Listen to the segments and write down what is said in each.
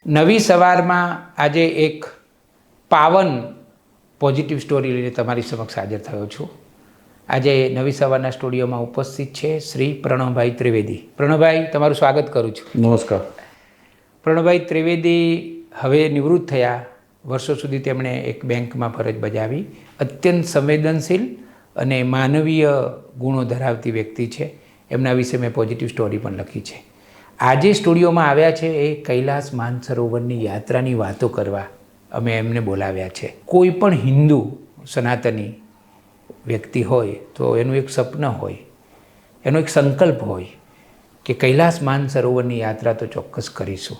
નવી સવારમાં આજે એક પાવન પોઝિટિવ સ્ટોરી લઈને તમારી સમક્ષ હાજર થયો છું. આજે નવી સવારના સ્ટુડિયોમાં ઉપસ્થિત છે શ્રી પ્રણવભાઈ ત્રિવેદી. પ્રણવભાઈ, તમારું સ્વાગત કરું છું. નમસ્કાર. પ્રણવભાઈ ત્રિવેદી હવે નિવૃત્ત થયા. વર્ષો સુધી તેમણે એક બેંકમાં ફરજ બજાવી. અત્યંત સંવેદનશીલ અને માનવીય ગુણો ધરાવતી વ્યક્તિ છે. એમના વિશે મેં પોઝિટિવ સ્ટોરી પણ લખી છે. આજે સ્ટુડિયોમાં આવ્યા છે એ કૈલાસ માનસરોવરની યાત્રાની વાતો કરવા અમે એમને બોલાવ્યા છે. કોઈ પણ હિન્દુ સનાતની વ્યક્તિ હોય તો એનું એક સપન હોય, એનો એક સંકલ્પ હોય કે કૈલાસ માનસરોવરની યાત્રા તો ચોક્કસ કરીશું.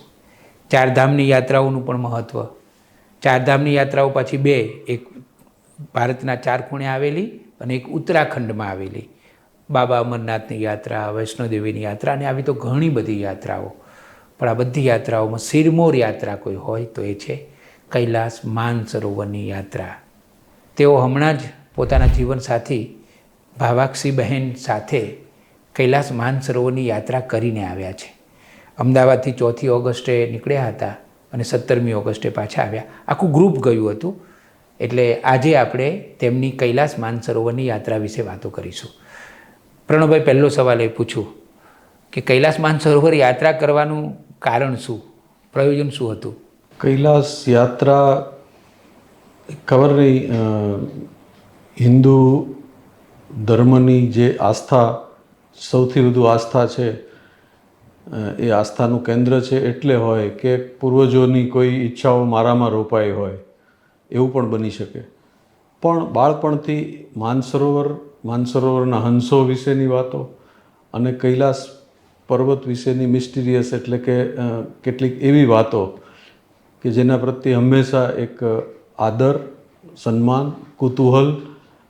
ચારધામની યાત્રાઓનું પણ મહત્ત્વ. ચારધામની યાત્રાઓ પાછી બે, એક ભારતના ચાર ખૂણે આવેલી અને એક ઉત્તરાખંડમાં આવેલી. બાબા અમરનાથની યાત્રા, વૈષ્ણોદેવીની યાત્રા અને આવી તો ઘણી બધી યાત્રાઓ. પણ આ બધી યાત્રાઓમાં સિરમોર યાત્રા કોઈ હોય તો એ છે કૈલાસ માનસરોવરની યાત્રા. તેઓ હમણાં જ પોતાના જીવનસાથી ભાવાક્ષી બહેન સાથે કૈલાસ માનસરોવરની યાત્રા કરીને આવ્યા છે. અમદાવાદથી 4મી ઓગસ્ટે નીકળ્યા હતા અને 17મી ઓગસ્ટે પાછા આવ્યા. આખું ગ્રુપ ગયું હતું. એટલે આજે આપણે તેમની કૈલાસ માનસરોવરની યાત્રા વિશે વાતો કરીશું. પ્રણવભાઈ, પહેલો સવાલ એ પૂછું કે કૈલાસ માનસરોવર યાત્રા કરવાનું કારણ શું, પ્રયોજન શું હતું? કૈલાસ યાત્રા ખબર નહીં, હિન્દુ ધર્મની જે આસ્થા, સૌથી વધુ આસ્થા છે એ આસ્થાનું કેન્દ્ર છે એટલે હોય કે પૂર્વજોની કોઈ ઈચ્છાઓ મારામાં રોપાઈ હોય, એવું પણ બની શકે. પણ બાળપણથી માનસરોવરના હંસો વિશેની વાતો અને કૈલાસ પર્વત વિશેની મિસ્ટીરિયસ એટલે કે કેટલીક એવી વાતો કે જેના પ્રત્યે હંમેશા એક આદર, સન્માન, કુતૂહલ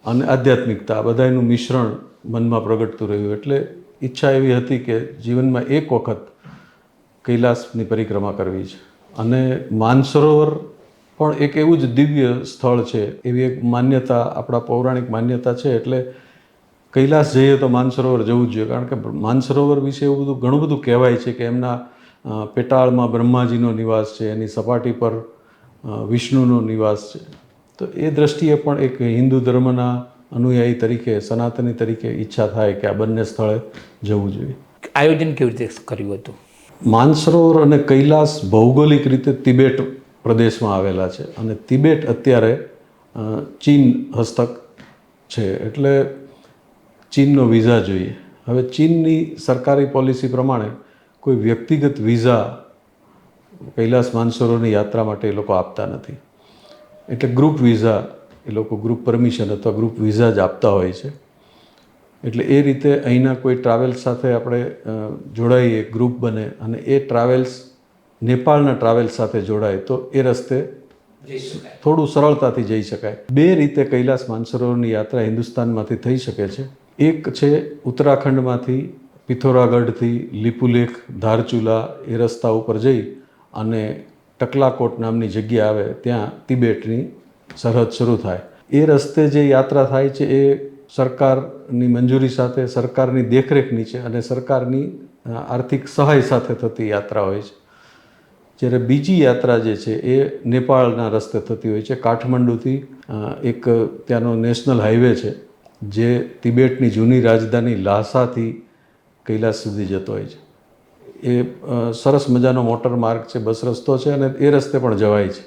અને આધ્યાત્મિકતા બધાનું મિશ્રણ મનમાં પ્રગટતું રહ્યું. એટલે ઈચ્છા એવી હતી કે જીવનમાં એક વખત કૈલાસની પરિક્રમા કરવી છે. અને માનસરોવર પણ એક એવું જ દિવ્ય સ્થળ છે, એવી એક માન્યતા, આપણા પૌરાણિક માન્યતા છે. એટલે કૈલાસ જઈએ તો માનસરોવર જવું જ જોઈએ, કારણ કે માનસરોવર વિશે એવું બધું ઘણું બધું કહેવાય છે કે એમના પેટાળમાં બ્રહ્માજીનો નિવાસ છે, એની સપાટી પર વિષ્ણુનો નિવાસ છે. તો એ દ્રષ્ટિએ પણ એક હિન્દુ ધર્મના અનુયાયી તરીકે, સનાતની તરીકે ઈચ્છા થાય કે આ બંને સ્થળે જવું જોઈએ. આયોજન કેવી રીતે કર્યું હતું? માનસરોવર અને કૈલાસ ભૌગોલિક રીતે તિબેટ પ્રદેશમાં આવેલા છે અને તિબેટ અત્યારે ચીન હસ્તક છે. એટલે ચીનનો વિઝા જોઈએ. હવે ચીનની સરકારી પોલિસી પ્રમાણે કોઈ વ્યક્તિગત વિઝા કૈલાસ માનસરોવરની યાત્રા માટે એ લોકો આપતા નથી. એટલે ગ્રુપ વિઝા, એ લોકો ગ્રુપ પરમિશન અથવા ગ્રુપ વિઝા જ આપતા હોય છે. એટલે એ રીતે અહીંના કોઈ ટ્રાવેલ્સ સાથે આપણે જોડાઈએ, ગ્રુપ બને અને એ ટ્રાવેલ્સ નેપાળના ટ્રાવેલ્સ સાથે જોડાય તો એ રસ્તે થોડું સરળતાથી જઈ શકાય. બે રીતે કૈલાસ માનસરોવરની યાત્રા હિન્દુસ્તાનમાંથી થઈ શકે છે. એક છે ઉત્તરાખંડમાંથી પિથોરાગઢથી લીપુલેખ, ધારચુલા એ રસ્તા ઉપર જઈ અને ટકલાકોટ નામની જગ્યા આવે, ત્યાં તિબેટની સરહદ શરૂ થાય. એ રસ્તે જે યાત્રા થાય છે એ સરકારની મંજૂરી સાથે, સરકારની દેખરેખ નીચે અને સરકારની આર્થિક સહાય સાથે થતી યાત્રા હોય છે. જ્યારે બીજી યાત્રા જે છે એ નેપાળના રસ્તે થતી હોય છે. કાઠમંડુથી એક ત્યાંનો નેશનલ હાઈવે છે જે તિબેટની જૂની રાજધાની લાસાથી કૈલાસ સુધી જતો હોય છે. એ સરસ મજાનો મોટર માર્ગ છે, બસ રસ્તો છે અને એ રસ્તે પણ જવાય છે.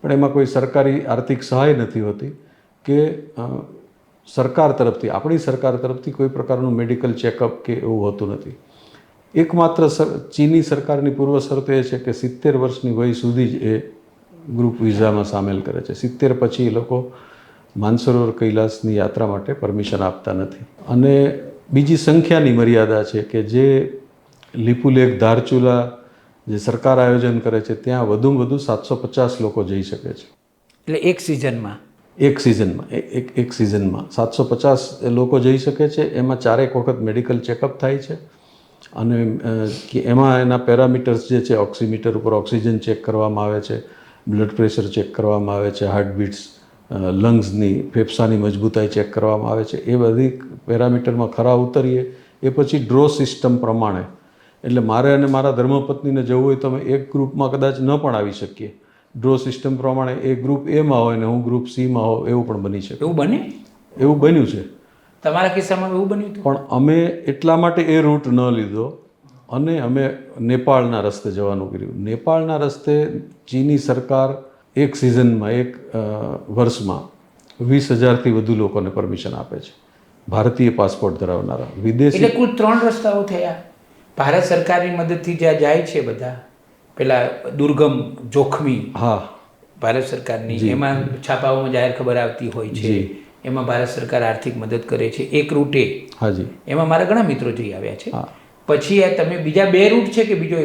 પણ એમાં કોઈ સરકારી આર્થિક સહાય નથી હોતી કે સરકાર તરફથી, આપણી સરકાર તરફથી કોઈ પ્રકારનું મેડિકલ ચેકઅપ કે એવું હોતું નથી. એકમાત્ર ચીની સરકારની પૂર્વ શરત એ છે કે 70 વર્ષની વય સુધી જ એ ગ્રુપ વિઝામાં સામેલ કરે છે. 70 પછી એ લોકો માનસરોવર કૈલાસની યાત્રા માટે પરમિશન આપતા નથી. અને બીજી સંખ્યાની મર્યાદા છે કે જે લીપુલેખ, ધારચુલા જે સરકાર આયોજન કરે છે ત્યાં વધુમાં વધુ 750 લોકો જઈ શકે છે. એટલે એક સિઝનમાં? એક સિઝનમાં 750 લોકો જઈ શકે છે. એમાં 4 વખત મેડિકલ ચેકઅપ થાય છે અને એમાં એના પેરામીટર્સ જે છે, ઓક્સીમીટર ઉપર ઓક્સિજન ચેક કરવામાં આવે છે, બ્લડ પ્રેશર ચેક કરવામાં આવે છે, હાર્ટબીટ્સ, લંગ્સની, ફેફસાની મજબૂતાઈ ચેક કરવામાં આવે છે. એ બધી પેરામીટરમાં ખરા ઉતરીએ એ પછી ડ્રો સિસ્ટમ પ્રમાણે એટલે મારે અને મારા ધર્મપત્નીને જવું હોય તો અમે એક ગ્રુપમાં કદાચ ન પણ આવી શકીએ. ડ્રો સિસ્ટમ પ્રમાણે એ ગ્રુપ એમાં હોય ને હું ગ્રુપ સીમાં હોઉં એવું પણ બની શકે. એવું બને? એવું બન્યું છે. તમારા કિસ્સામાં એવું બન્યું હતું? પણ અમે એટલા માટે એ રૂટ ન લીધો અને અમે નેપાળના રસ્તે જવાનું કર્યું. નેપાળના રસ્તે ચીની સરકાર એક સિઝનમાં એક વર્ષમાં 20,000થી વધુ લોકોને પરમિશન આપે છે, ભારતીય પાસપોર્ટ ધરાવનારા. વિદેશી એટલે કુલ 3 રસ્તાઓ થયા. ભારત સરકારની મદદથી જ્યાં જાય છે બધા પેલા દુર્ગમ જોખમી, હા, ભારત સરકારની એમાં છાપાઓમાં જાહેર ખબર આવતી હોય છે, એમાં ભારત સરકાર આર્થિક મદદ કરે છે. એક રૂટે હાજી, એમાં મારા ઘણા મિત્રો જઈ આવ્યા છે. હા. પછી આ તમે બીજા 2 રૂટ છે કે બીજો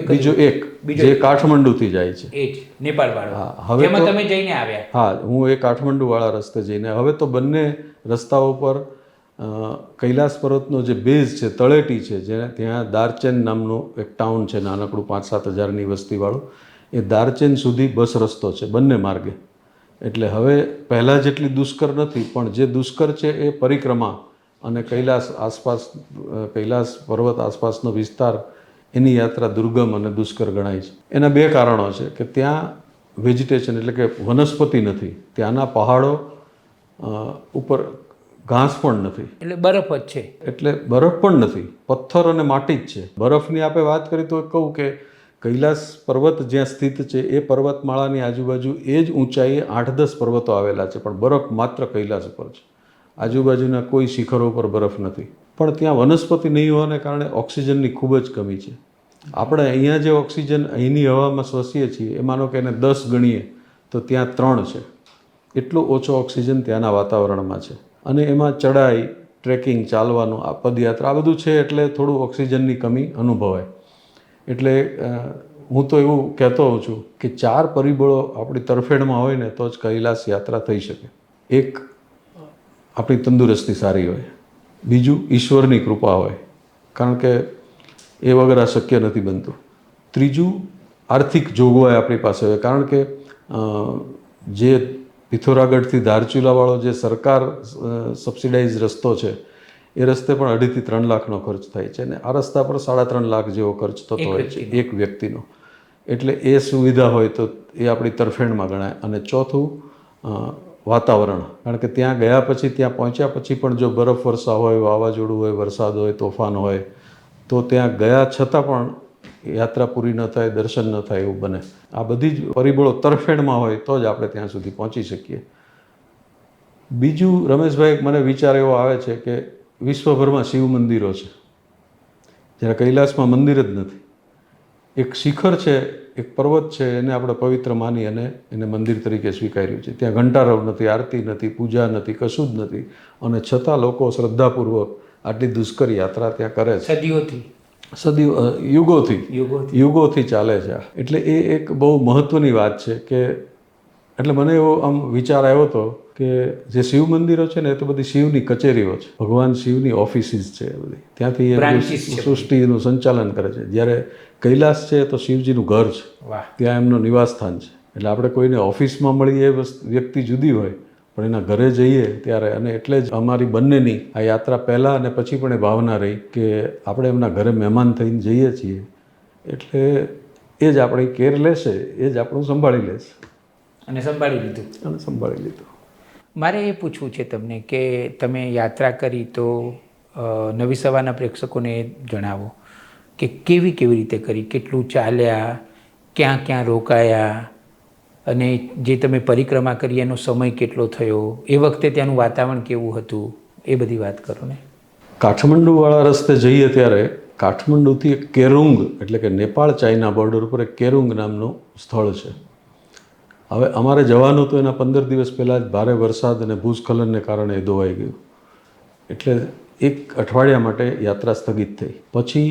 એક? બીજો જે કાઠમંડુથી જાય છે, એ જ નેપાળ વાળો. હા. હવે જેમાં તમે જઈને આવ્યા? હા, હું એ કાઠમંડુ વાળા રસ્તે જઈને. હવે તો બંને રસ્તાઓ પર કૈલાસ પર્વતનો જે બેઝ છે, તળેટી છે, જેને ત્યાં દારચેન નામનું એક ટાઉન છે, નાનકડું 5-7 હજારની વસ્તીવાળું. એ દારચેન સુધી બસ રસ્તો છે બંને માર્ગે. એટલે હવે પહેલાં જેટલી દુષ્કર નથી, પણ જે દુષ્કર છે એ પરિક્રમા અને કૈલાસ પર્વત આસપાસનો વિસ્તાર, એની યાત્રા દુર્ગમ અને દુષ્કર ગણાય છે. એના 2 કારણો છે કે ત્યાં વેજીટેશન એટલે કે વનસ્પતિ નથી, ત્યાંના પહાડો ઉપર ઘાસ પણ નથી, એટલે બરફ જ છે. એટલે બરફ પણ નથી, પથ્થર અને માટી જ છે. બરફની આપણે વાત કરી તો કહું કે કૈલાસ પર્વત જ્યાં સ્થિત છે એ પર્વતમાળાની આજુબાજુ એ જ ઊંચાઈએ 8-10 પર્વતો આવેલા છે, પણ બરફ માત્ર કૈલાસ ઉપર છે. આજુબાજુના કોઈ શિખરો પર બરફ નથી. પણ ત્યાં વનસ્પતિ નહીં હોવાને કારણે ઓક્સિજનની ખૂબ જ કમી છે. આપણે અહીંયા જે ઓક્સિજન અહીંની હવામાં શ્વસીએ છીએ એ માનો કે એને 10 ગણીએ તો ત્યાં 3 છે. એટલો ઓછો ઓક્સિજન ત્યાંના વાતાવરણમાં છે. અને એમાં ચડાઈ, ટ્રેકિંગ, ચાલવાનું, આ પદયાત્રા, આ બધું છે એટલે થોડું ઓક્સિજનની કમી અનુભવાય. એટલે હું તો એવું કહેતો હોઉં છું કે 4 પરિબળો આપણી તરફેણમાં હોય ને તો જ કૈલાસ યાત્રા થઈ શકે. એક, આપણી તંદુરસ્તી સારી હોય. બીજું, ઈશ્વરની કૃપા હોય, કારણ કે એ વગર આ શક્ય નથી બનતું. ત્રીજું, આર્થિક જોગવાઈ આપણી પાસે હોય, કારણ કે જે પિથોરાગઢથી ધારચુલાવાળો જે સરકાર સબસિડાઇઝ રસ્તો છે એ રસ્તે પણ 2.5 થી 3 લાખનો ખર્ચ થાય છે, અને આ રસ્તા પર 3.5 લાખ જેવો ખર્ચ થતો હોય છે એક વ્યક્તિનો. એટલે એ સુવિધા હોય તો એ આપણી તરફેણમાં ગણાય. અને ચોથું, વાતાવરણ, કારણ કે ત્યાં ગયા પછી, ત્યાં પહોંચ્યા પછી પણ જો બરફ વર્ષા હોય, વાવાઝોડું હોય, વરસાદ હોય, તોફાન હોય, તો ત્યાં ગયા છતાં પણ યાત્રા પૂરી ન થાય, દર્શન ન થાય એવું બને. આ બધી જ પરિબળો તરફેણમાં હોય તો જ આપણે ત્યાં સુધી પહોંચી શકીએ. બીજું, રમેશભાઈ, મને વિચાર એવો આવે છે કે વિશ્વભરમાં શિવ મંદિરો છે, જ્યારે કૈલાસમાં મંદિર જ નથી. એક શિખર છે, એક પર્વત છે, એને આપણે પવિત્ર માની અને એને મંદિર તરીકે સ્વીકાર્યું છે. ત્યાં ઘંટારવ નથી, આરતી નથી, પૂજા નથી, કશું જ નથી, અને છતાં લોકો શ્રદ્ધાપૂર્વક આટલી દુષ્કર યાત્રા ત્યાં કરે છે. યુગોથી ચાલે છે. એટલે એ એક બહુ મહત્ત્વની વાત છે કે, એટલે મને એવો આમ વિચાર આવ્યો હતો કે જે શિવ મંદિરો છે ને એ તો બધી શિવની કચેરીઓ છે, ભગવાન શિવની ઓફિસીસ છે એ બધી, ત્યાંથી એ સૃષ્ટિનું સંચાલન કરે છે. જ્યારે કૈલાસ છે તો શિવજીનું ઘર છે, ત્યાં એમનું નિવાસસ્થાન છે. એટલે આપણે કોઈને ઓફિસમાં મળીએ એ વ્યક્તિ જુદી હોય, પણ એના ઘરે જઈએ ત્યારે, અને એટલે જ અમારી બંનેની આ યાત્રા પહેલાં અને પછી પણ એ ભાવના રહી કે આપણે એમના ઘરે મહેમાન થઈને જઈએ છીએ એટલે એ જ આપણી કેર લેશે, એ જ આપણું સંભાળી લેશે. અને સંભાળી લીધું. મારે એ પૂછવું છે તમને કે તમે યાત્રા કરી તો નવી સવારના પ્રેક્ષકોને જણાવો કે કેવી રીતે કરી, કેટલું ચાલ્યા, ક્યાં રોકાયા, અને જે તમે પરિક્રમા કરી એનો સમય કેટલો થયો, એ વખતે ત્યાંનું વાતાવરણ કેવું હતું, એ બધી વાત કરો ને. કાઠમંડુવાળા રસ્તે જઈએ ત્યારે કાઠમંડુથી એક કેરુંગ, એટલે કે નેપાળ ચાઇના બોર્ડર ઉપર એક કેરુંગ નામનું સ્થળ છે. હવે અમારે જવાનું તો એના 15 દિવસ પહેલાં જ ભારે વરસાદ અને ભૂસ્ખલનને કારણે એ ધોવાઈ ગયું, એટલે 1 અઠવાડિયા માટે યાત્રા સ્થગિત થઈ. પછી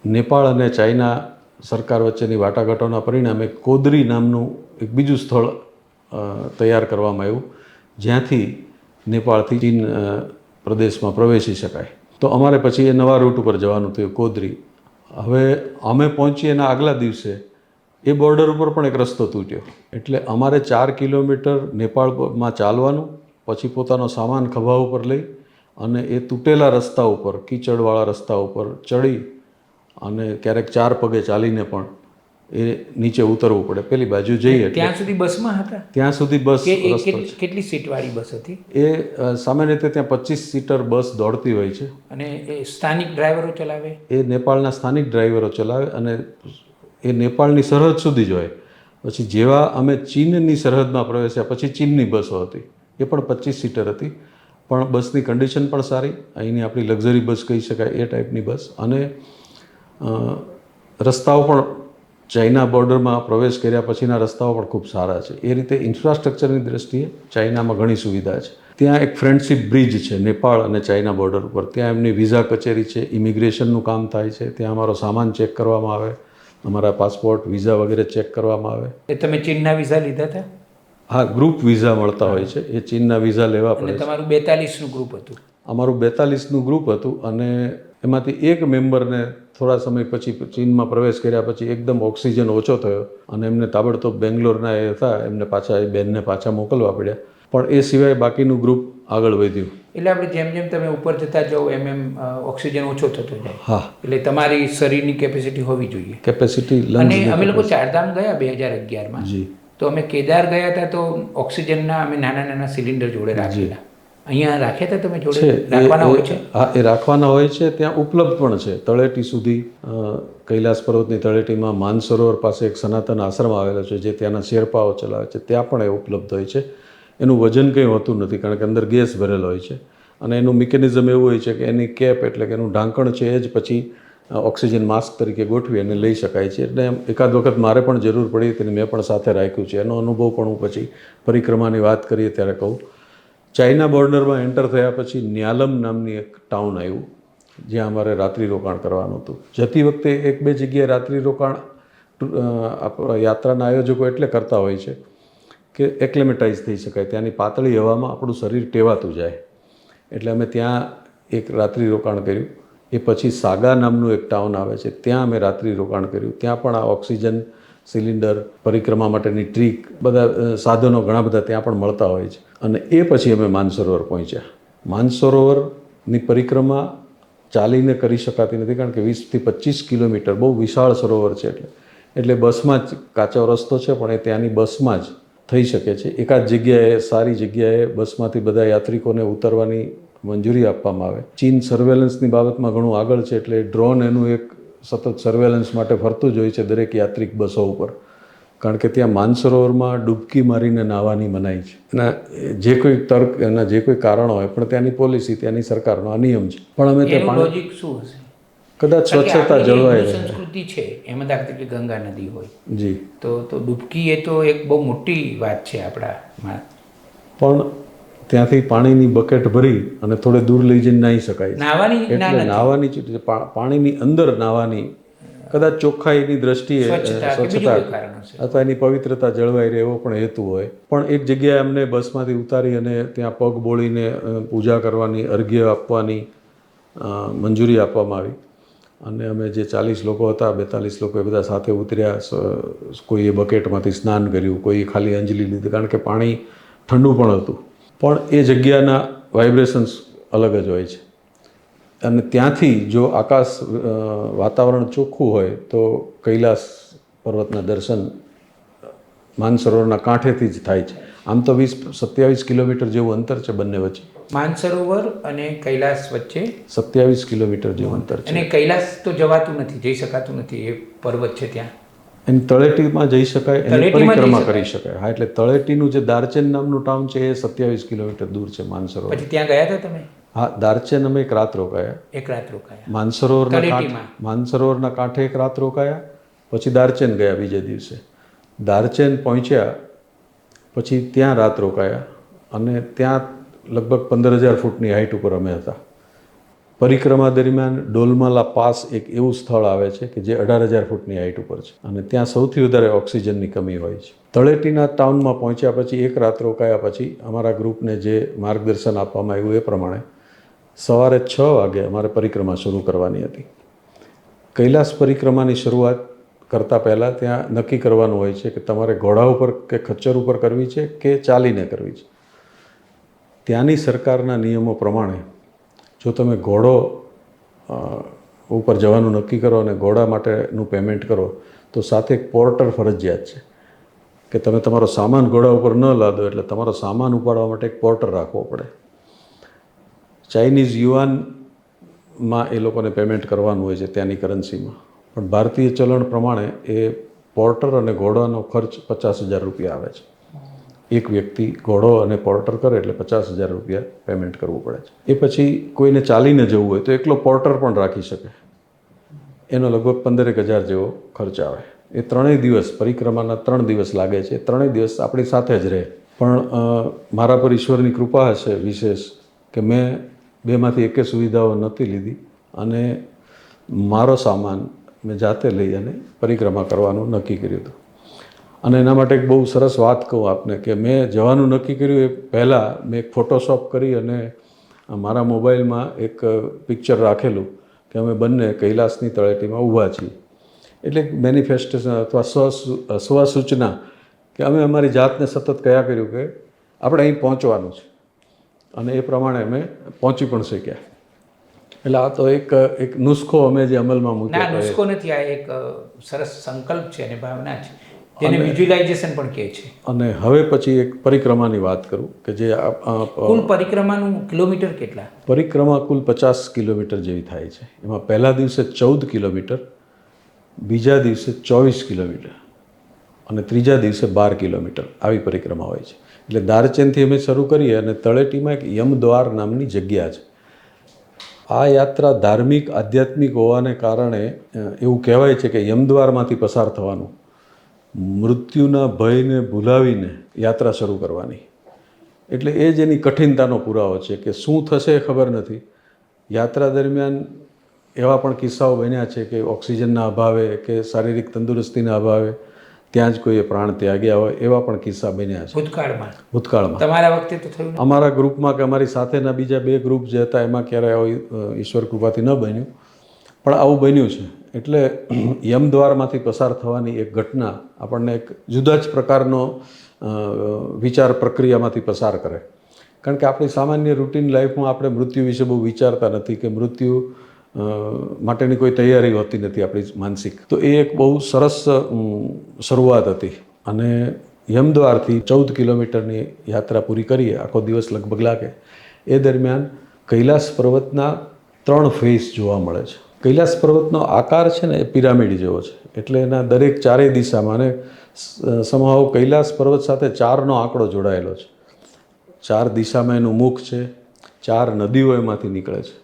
નેપાળ અને ચાઇના સરકાર વચ્ચેની વાટાઘાટોના પરિણામે કોદરી નામનું એક બીજું સ્થળ તૈયાર કરવામાં આવ્યું, જ્યાંથી નેપાળથી ચીન પ્રદેશમાં પ્રવેશી શકાય. તો અમારે પછી એ નવા રૂટ ઉપર જવાનું થયું, કોદરી. હવે અમે પહોંચીએ એના આગલા દિવસે એ બોર્ડર ઉપર પણ એક રસ્તો તૂટ્યો, એટલે અમારે 4 કિલોમીટર નેપાળમાં ચાલવાનું, પછી પોતાનો સામાન ખભા ઉપર લઈ અને એ તૂટેલા રસ્તા ઉપર, કીચડવાળા રસ્તા ઉપર ચડી અને ક્યારેક 4 પગે ચાલીને પણ એ નીચે ઉતરવું પડે. પેલી બાજુ જઈએ ત્યાં સુધી બસમાં હતા ત્યાં સુધી બસ કે એ રસ્તો છે. કેટલી સીટવાળી બસ હતી એ સામાન્ય રીતે ત્યાં 25 સીટર બસ દોડતી હોય છે. અને એ સ્થાનિક ડ્રાઈવરો ચલાવે? એ નેપાળના સ્થાનિક ડ્રાઈવરો ચલાવે અને એ નેપાળની સરહદ સુધી જ હોય. પછી જેવા અમે ચીનની સરહદમાં પ્રવેશ્યા પછી ચીનની બસો હતી, એ પણ 25 સીટર હતી, પણ બસની કન્ડિશન પણ સારી, અહીંની આપણી લક્ઝરી બસ કહી શકાય એ ટાઈપની બસ. અને રસ્તાઓ પણ ચાઇના બોર્ડરમાં પ્રવેશ કર્યા પછીના રસ્તાઓ પણ ખૂબ સારા છે. એ રીતે ઇન્ફ્રાસ્ટ્રક્ચરની દ્રષ્ટિએ ચાઇનામાં ઘણી સુવિધા છે. ત્યાં એક ફ્રેન્ડશિપ બ્રિજ છે નેપાળ અને ચાઇના બોર્ડર ઉપર. ત્યાં એમની વિઝા કચેરી છે, ઇમિગ્રેશનનું કામ થાય છે, ત્યાં અમારો સામાન ચેક કરવામાં આવે, અમારા પાસપોર્ટ વિઝા વગેરે ચેક કરવામાં આવે. એ તમે ચીનના વિઝા લીધા હતા? હા, ગ્રુપ વિઝા મળતા હોય છે, એ ચીનના વિઝા લેવા પડે અને છે. તમારું 42નું ગ્રુપ હતું? અમારું 42નું ગ્રુપ હતું અને એમાંથી એક મેમ્બરને થોડા સમય પછી ચીનમાં પ્રવેશ કર્યા પછી એકદમ ઓક્સિજન ઓછો થયો અને એમને તાબડતોબ બેંગ્લોરના એ હતા, એમને પાછા એ બેનને પાછા મોકલવા પડ્યા. પણ એ સિવાય બાકીનું ગ્રુપ આગળ વધ્યું. એટલે આપણે જેમ જેમ તમે ઉપર જતા જાઓ એમ ઓક્સિજન ઓછો થતો જાય. હા, એટલે તમારી શરીરની કેપેસિટી હોવી જોઈએ. કેપેસિટી અને લંગ્સ. અમે લોકો ચારધામ ગયા 2011માં. જી. તો અમે કેદાર ગયા હતા તો ઓક્સિજનના અમે નાના નાના સિલિન્ડર જોડે રાખેલા. અહીંયા રાખ્યા હતા તમે જોડે? રાખવાના હોય છે? હા, એ રાખવાના હોય છે, ત્યાં ઉપલબ્ધ પણ છે. તળેટી સુધી કૈલાસ પર્વતની તળેટીમાં માનસરોવર પાસે એક સનાતન આશ્રમ આવેલો છે જે ત્યાંના શેરપાઓ ચલાવે છે, ત્યાં પણ એ ઉપલબ્ધ હોય છે. એનું વજન કંઈ હોતું નથી કારણ કે અંદર ગેસ ભરેલો હોય છે અને એનું મિકેનિઝમ એવું હોય છે કે એની કેપ એટલે કે એનું ઢાંકણ છે એ જ પછી ઓક્સિજન માસ્ક તરીકે ગોઠવી અને લઈ શકાય છે. એટલે એમ એકાદ વખત મારે પણ જરૂર પડી હતી, મેં પણ સાથે રાખ્યું છે. એનો અનુભવ પણ હું પછી પરિક્રમાની વાત કરીએ ત્યારે કહું. ચાઇના બોર્ડરમાં એન્ટર થયા પછી ન્યાલમ નામની એક ટાઉન આવ્યું જ્યાં અમારે રાત્રિ રોકાણ કરવાનું હતું. જતી વખતે 1-2 જગ્યાએ રાત્રિ રોકાણ યાત્રાના આયોજકો એટલે કરતા હોય છે કે એક્લેમેટાઇઝ થઈ શકાય, ત્યાંની પાતળી હવામાં આપણું શરીર ટેવાતું જાય. એટલે અમે ત્યાં એક રાત્રિ રોકાણ કર્યું. એ પછી સાગા નામનું એક ટાઉન આવે છે, ત્યાં અમે રાત્રિ રોકાણ કર્યું. ત્યાં પણ આ ઓક્સિજન સિલિન્ડર, પરિક્રમા માટેની ટ્રીક, બધા સાધનો ઘણા બધા ત્યાં પણ મળતા હોય છે. અને એ પછી અમે માનસરોવર પહોંચ્યા. માનસરોવરની પરિક્રમા ચાલીને કરી શકાતી નથી કારણ કે 20 થી 25 કિલોમીટર બહુ વિશાળ સરોવર છે. એટલે બસમાં જ કાચો રસ્તો છે પણ એ ત્યાંની બસમાં જ થઈ શકે છે. એકાદ જગ્યાએ સારી જગ્યાએ બસમાંથી બધા યાત્રિકોને ઉતરવાની મંજૂરી આપવામાં આવે. ચીન સર્વેલન્સની બાબતમાં ઘણું આગળ છે એટલે ડ્રોન એનું એક સતત સર્વેલન્સ માટે ફરતું જ હોય છે દરેક યાત્રિક બસો ઉપર. કારણ કે ત્યાં માનસરોવરમાં ડૂબકી મારીને નાહવાની મનાઈ છે. એના જે કોઈ તર્ક, એના જે કોઈ કારણો હોય, પણ ત્યાંની પોલિસી, ત્યાંની સરકારનો આ નિયમ છે. પણ અમે ત્યાં લોજિક શું હશે? કદાચ સ્વચ્છતા જળવાઈ રહે. સંસ્કૃતિ છે એમાં દાખલા તરીકે ગંગા નદી હોય જી, તો ડૂબકી એ તો એક બહુ મોટી વાત છે આપણામાં. પણ ત્યાંથી પાણીની બકેટ ભરી અને થોડે દૂર લઈ જઈને નાહી શકાય. એટલે નાહવાની પાણીની અંદર નાહવાની કદાચ ચોખ્ખાઈની દ્રષ્ટિએ સ્વચ્છતા અથવા એની પવિત્રતા જળવાઈ રહે એવો પણ હેતુ હોય. પણ એક જગ્યાએ અમને બસમાંથી ઉતારી અને ત્યાં પગ બોળીને પૂજા કરવાની, અર્ઘ્ય આપવાની મંજૂરી આપવામાં આવી. અને અમે જે 40 લોકો હતા, 42 લોકો, એ બધા સાથે ઉતર્યા. કોઈએ બકેટમાંથી સ્નાન કર્યું, કોઈએ ખાલી અંજલિ લીધી કારણ કે પાણી ઠંડુ પણ હતું. પણ એ જગ્યાના વાઇબ્રેશન્સ અલગ જ હોય છે. અને ત્યાંથી જો આકાશ વાતાવરણ ચોખ્ખું હોય તો કૈલાસ પર્વતના દર્શન માનસરોવરના કાંઠેથી જ થાય છે. આમ તો 27 કિલોમીટર જેવું અંતર છે બંને વચ્ચે. માનસરોવર અને કૈલાસ વચ્ચે 27 કિલોમીટર જેવું અંતર છે. અને કૈલાસ તો જવાતું નથી, જઈ શકાતું નથી, એ પર્વત છે ત્યાં. એની તળેટીમાં જઈ શકાય, એની પરિક્રમા કરી શકાય. હા, એટલે તળેટીનું જે દાર્ચેન નામનું ટાઉન છે એ 27 કિલોમીટર દૂર છે માનસરોવર. પછી ત્યાં ગયા હતા તમે? હા, દાર્ચેન અમે એક રાત રોકાયા. એક રાત રોકાયા. માનસરોવરના કાંઠે એક રાત રોકાયા, પછી દાર્ચેન ગયા બીજે દિવસે. દાર્ચેન પહોંચ્યા પછી ત્યાં રાત રોકાયા અને ત્યાં લગભગ 15,000 ફૂટની હાઇટ ઉપર અમે હતા. પરિક્રમા દરમિયાન ડોલમાલા પાસ એક એવું સ્થળ આવે છે કે જે 18,000 ફૂટની હાઇટ ઉપર છે અને ત્યાં સૌથી વધારે ઓક્સિજનની કમી હોય છે. તળેટીના ટાઉનમાં પહોંચ્યા પછી એક રાત રોકાયા પછી અમારા ગ્રુપને જે માર્ગદર્શન આપવામાં આવ્યું એ પ્રમાણે સવારે 6 વાગે અમારે પરિક્રમા શરૂ કરવાની હતી. કૈલાસ પરિક્રમાની શરૂઆત કરતાં પહેલાં ત્યાં નક્કી કરવાનું હોય છે કે તમારે ઘોડા ઉપર કે ખચ્ચર ઉપર કરવી છે કે ચાલીને કરવી છે. ત્યાંની સરકારના નિયમો પ્રમાણે જો તમે ઘોડો ઉપર જવાનું નક્કી કરો અને ઘોડા માટેનું પેમેન્ટ કરો તો સાથે એક પોર્ટર ફરજિયાત છે કે તમે તમારો સામાન ઘોડા ઉપર ન લાદો, એટલે તમારો સામાન ઉપાડવા માટે એક પોર્ટર રાખવો પડે. ચાઇનીઝ યુઆનમાં એ લોકોને પેમેન્ટ કરવાનું હોય છે ત્યાંની કરન્સીમાં, પણ ભારતીય ચલણ પ્રમાણે એ પોર્ટર અને ઘોડાનો ખર્ચ 50,000 રૂપિયા આવે છે. એક વ્યક્તિ ઘોડો અને પોર્ટર કરે એટલે 50,000 રૂપિયા પેમેન્ટ કરવું પડે છે. એ પછી કોઈને ચાલીને જવું હોય તો એકલો પોર્ટર પણ રાખી શકે, એનો લગભગ 15,000 જેવો ખર્ચ આવે. એ 3 દિવસ પરિક્રમાના 3 દિવસ લાગે છે. 3 દિવસ આપણી સાથે જ રહે. પણ મારા પર ઈશ્વરની કૃપા હશે વિશેષ કે મેં બેમાંથી એકે સુવિધાઓ નહોતી લીધી અને મારો સામાન મેં જાતે લઈ અને પરિક્રમા કરવાનું નક્કી કર્યું હતું. અને એના માટે એક બહુ સરસ વાત કહું આપને કે મેં જવાનું નક્કી કર્યું એ પહેલાં મેં એક ફોટોશોપ કરી અને મારા મોબાઈલમાં એક પિક્ચર રાખેલું કે અમે બંને કૈલાસની તળેટીમાં ઊભા છીએ. એટલે મેનિફેસ્ટેશન અથવા સ્વસૂચના કે અમે અમારી જાતને સતત કયા કર્યું કે આપણે અહીં પહોંચવાનું છે અને એ પ્રમાણે અમે પહોંચી પણ શક્યા. એટલે આ તો એક નુસ્ખો અમે જે અમલમાં મૂક્યો. ના, નુસ્ખો નથી, આ એક સરસ સંકલ્પ છે અને ભાવના છે જેને વિઝ્યુલાઇઝેશન પણ કહે છે. અને હવે પછી એક પરિક્રમાની વાત કરું કે જે કુલ પરિક્રમાનું કિલોમીટર કેટલા? પરિક્રમા કુલ 50 કિલોમીટર જેવી થાય છે. એમાં પહેલા દિવસે 14 કિલોમીટર, બીજા દિવસે 24 કિલોમીટર અને ત્રીજા દિવસે 12 કિલોમીટર આવી પરિક્રમા હોય છે. એટલે દારચેનથી અમે શરૂ કરીએ અને તળેટીમાં એક યમદ્વાર નામની જગ્યા છે. આ યાત્રા ધાર્મિક આધ્યાત્મિક હોવાને કારણે એવું કહેવાય છે કે યમદ્વારમાંથી પસાર થવાનું, મૃત્યુના ભયને ભૂલાવીને યાત્રા શરૂ કરવાની. એટલે એ જ એની કઠિનતાનો પુરાવો છે કે શું થશે એ ખબર નથી. યાત્રા દરમિયાન એવા પણ કિસ્સાઓ બન્યા છે કે ઓક્સિજનના અભાવે કે શારીરિક તંદુરસ્તીના અભાવે ત્યાં જ કોઈએ પ્રાણ ત્યાગ્યા હોય, એવા પણ કિસ્સા બન્યા છે ભૂતકાળમાં. તમારા વખતે તો થયું? અમારા ગ્રુપમાં કે અમારી સાથેના બીજા 2 ગ્રુપ જે હતા એમાં ક્યારેય આવું ઈશ્વર કૃપાથી ન બન્યું, પણ આવું બન્યું છે. એટલે યમદ્વારમાંથી પસાર થવાની એક ઘટના આપણને એક જુદા જ પ્રકારનો વિચાર પ્રક્રિયામાંથી પસાર કરે. કારણ કે આપણી સામાન્ય રૂટીન લાઈફમાં આપણે મૃત્યુ વિશે બહુ વિચારતા નથી કે મૃત્યુ માટેની કોઈ તૈયારી હોતી નથી આપણી માનસિક. તો એ એક બહુ સરસ શરૂઆત હતી. અને યમદ્વારથી 14 કિલોમીટરની યાત્રા પૂરી કરીએ, આખો દિવસ લગભગ લાગે. એ દરમિયાન કૈલાસ પર્વતના 3 ફેસ જોવા મળે છે. કૈલાસ પર્વતનો આકાર છે ને એ પિરામિડ જેવો છે. એટલે એના દરેક 4 દિશામાં, અને સમહાવ કૈલાસ પર્વત સાથે 4નો આંકડો જોડાયેલો છે. 4 દિશામાં એનું મુખ છે, 4 નદીઓ એમાંથી નીકળે છે.